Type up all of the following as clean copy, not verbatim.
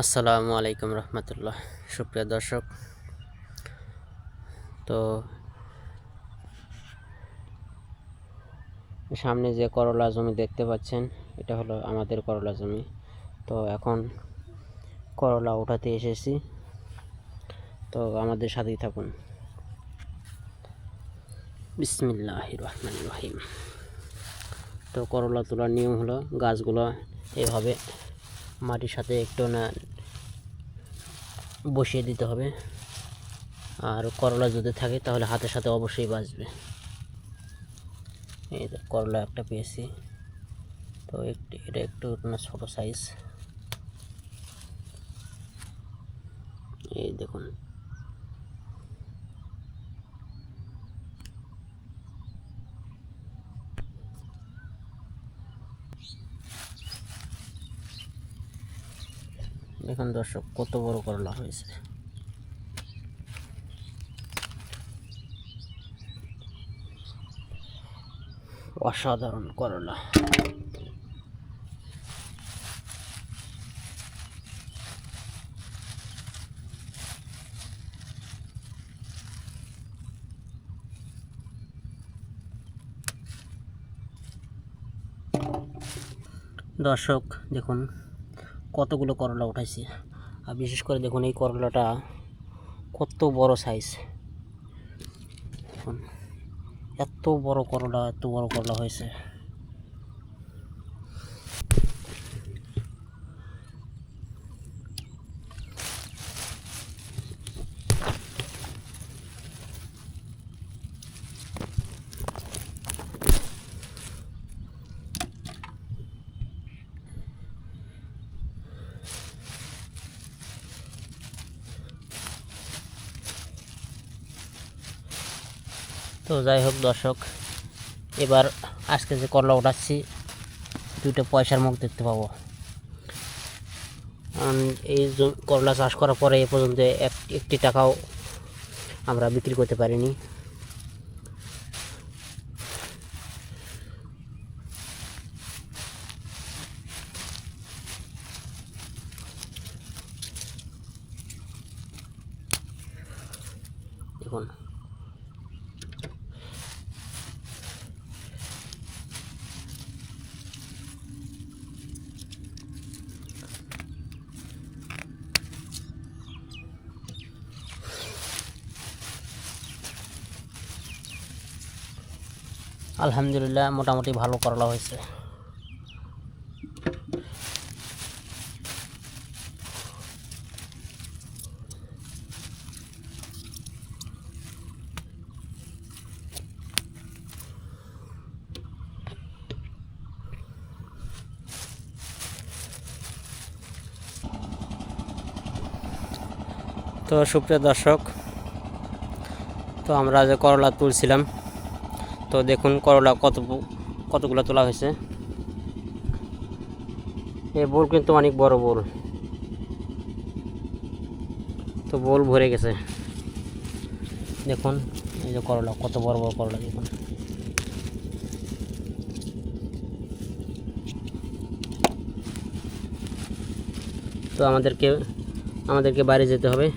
আসসালামু আলাইকুম রহমতুল্লাহ। সুপ্রিয় দর্শক, তো সামনে যে করলা জমি দেখতে পাচ্ছেন, এটা হলো আমাদের করলা জমি। তো এখন করলা উঠাতে এসেছি, তো আমাদের সাথেই থাকুন। বিসমিল্লাহির রহমানির রহিম। তো করলা তোলার নিয়ম হলো গাছগুলো এভাবে মাটির সাথে একটু না বসিয়ে দিতে হবে, আর করলা যদি থাকে তাহলে হাতের সাথে অবশ্যই বাঁচবে। এই তো করলা একটা পেয়েছি, তো এটা একটু না ছোট সাইজ। এই দেখুন, দেখুন দর্শক, কত বড় করলা হয়েছে। অসাধারণ করলা। দর্শক দেখুন কতগুলো করলা উঠাইছি, আর বিশেষ করে দেখুন এই করলাটা কত বড় সাইজ। দেখুন এত বড় করলা হয়েছে। তো যাই হোক দর্শক, এবার আজকে যে করলা উঠাচ্ছি দুটো পয়সার মুখ দেখতে পাবো। এই করলা চাষ করার পরে এ পর্যন্ত একটি টাকাও আমরা বিক্রি করতে পারিনি। দেখুন আলহামদুলিল্লাহ, মোটামুটি ভালো করলা হয়েছে। তো সুপ্রিয় দর্শক, তো আমরা যে করলা তুলছিলাম, তো দেখুন করলা কতগুলো তোলা হয়েছে। এই বোল কিন্তু অনেক বড় বোল, তো বোল ভরে গেছে। দেখুন এই যে করলা, কত বড় বড় করলা দেখুন। তো আমাদেরকে বাড়ি যেতে হবে।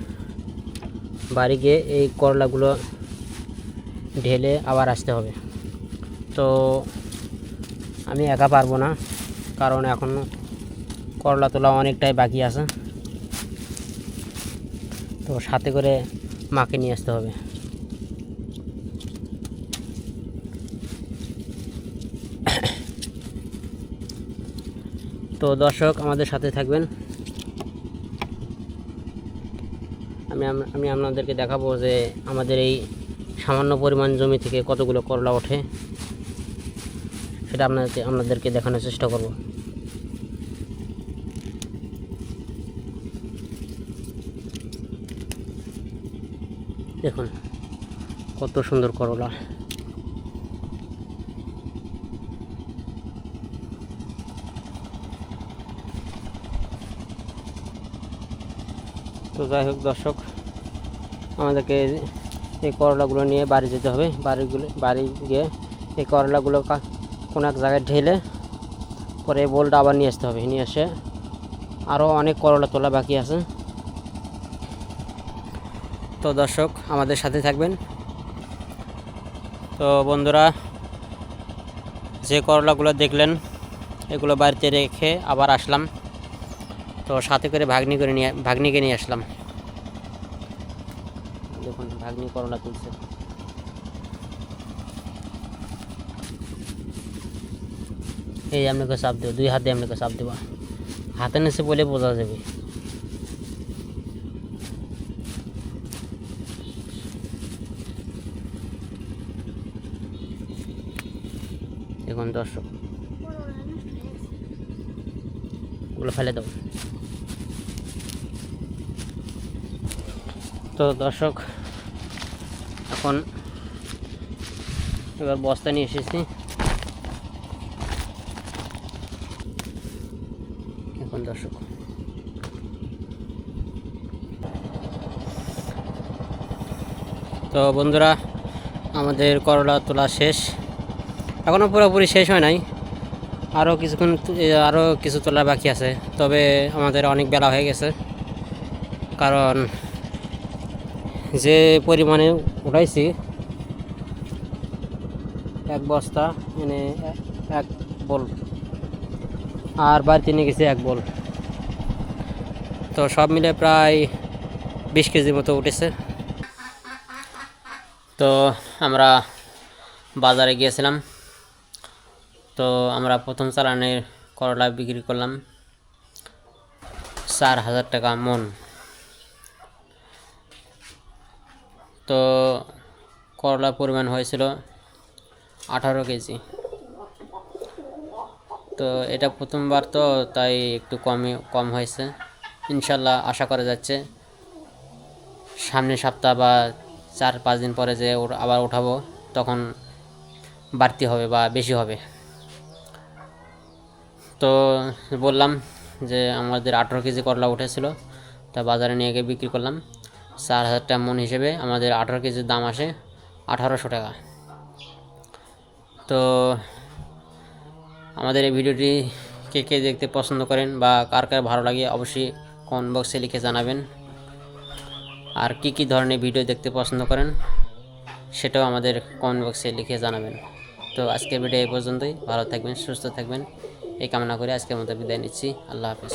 বাড়ি গিয়ে এই করলাগুলো ঢেলে আবার আসতে হবে। তো আমি একা পারবো না, কারণ এখন করলা তোলা অনেকটাই বাকি আছে। তো সাথে করে মাকে নিয়ে আসতে হবে। তো দর্শক আমাদের সাথে থাকবেন। আমি আপনাদেরকে দেখাবো যে আমাদের এই সামান্য পরিমাণ জমি থেকে কতগুলো করলা ওঠে, সেটা আপনাদেরকে দেখানোর চেষ্টা করব। দেখুন কত সুন্দর করলা। তো যাই হোক দর্শক, আমাদেরকে এই করলাগুলো নিয়ে বাড়ি যেতে হবে। বাড়ি গিয়ে এই করলাগুলো কোনো এক জায়গায় ঢেলে পরে এই বোলটা আবার নিয়ে আসতে হবে। নিয়ে এসে আরও অনেক করলা তোলা বাকি আছে। তো দর্শক আমাদের সাথে থাকবেন। তো বন্ধুরা, যে করলাগুলো দেখলেন এগুলো বাড়িতে রেখে আবার আসলাম। তো সাথে করে ভাগ্নিকে নিয়ে আসলাম। দেখুন ভাগ্নি করলা তুলছে। এই আপনাকে চাপ দেবো, 2 হাত দিয়ে আপনাকে চাপ দেবো, হাতে নিচে বলে বোঝা যাবে। দেখুন দর্শক, ওগুলো ফেলে দাও। তো দর্শক এখন এবার বস্তা নিয়ে এসেছি। এখন দর্শক তো বন্ধুরা, আমাদের করলা তোলা শেষ, এখনও পুরোপুরি শেষ হয় নাই, আরও কিছুক্ষণ আরও কিছু তোলা বাকি আছে। তবে আমাদের অনেক বেলা হয়ে গেছে, কারণ যে পরিমাণে উঠাইছি, 1 বস্তা মানে 1 বল, আর বাড়িতে নিয়ে গেছি 1 বল। তো সব মিলে প্রায় 20 কেজির মতো উঠেছে। তো আমরা বাজারে গিয়েছিলাম। তো আমরা প্রথম চালানের করলা বিক্রি করলাম 4000 টাকা মন। তো করলার পরিমাণ হয়েছিল 18 কেজি। তো এটা প্রথমবার, তো তাই একটু কম হয়েছে। ইনশাল্লাহ আশা করা যাচ্ছে সামনের সপ্তাহ বা 4-5 দিন পরে যে আবার উঠাবো, তখন বাড়তি হবে বা বেশি হবে। তো বললাম যে আমাদের 18 কেজি করলা উঠেছিল, তা বাজারে নিয়ে গিয়ে বিক্রি করলাম 4000 টাকা মন হিসেবে। আমাদের 18 কেজির দাম আসে 1800 টাকা। তো আমাদের এই ভিডিওটি কে কে দেখতে পছন্দ করেন বা কার কার ভালো লাগে অবশ্যই কমেন্ট বক্সে লিখে জানাবেন। আর কি কি ধরনের ভিডিও দেখতে পছন্দ করেন সেটাও আমাদের কমেন্ট বক্সে লিখে জানাবেন। তো আজকের ভিডিও এই পর্যন্তই। ভালো থাকবেন, সুস্থ থাকবেন এই কামনা করে আজকের মতো বিদায় নিচ্ছি। আল্লাহ হাফেজ।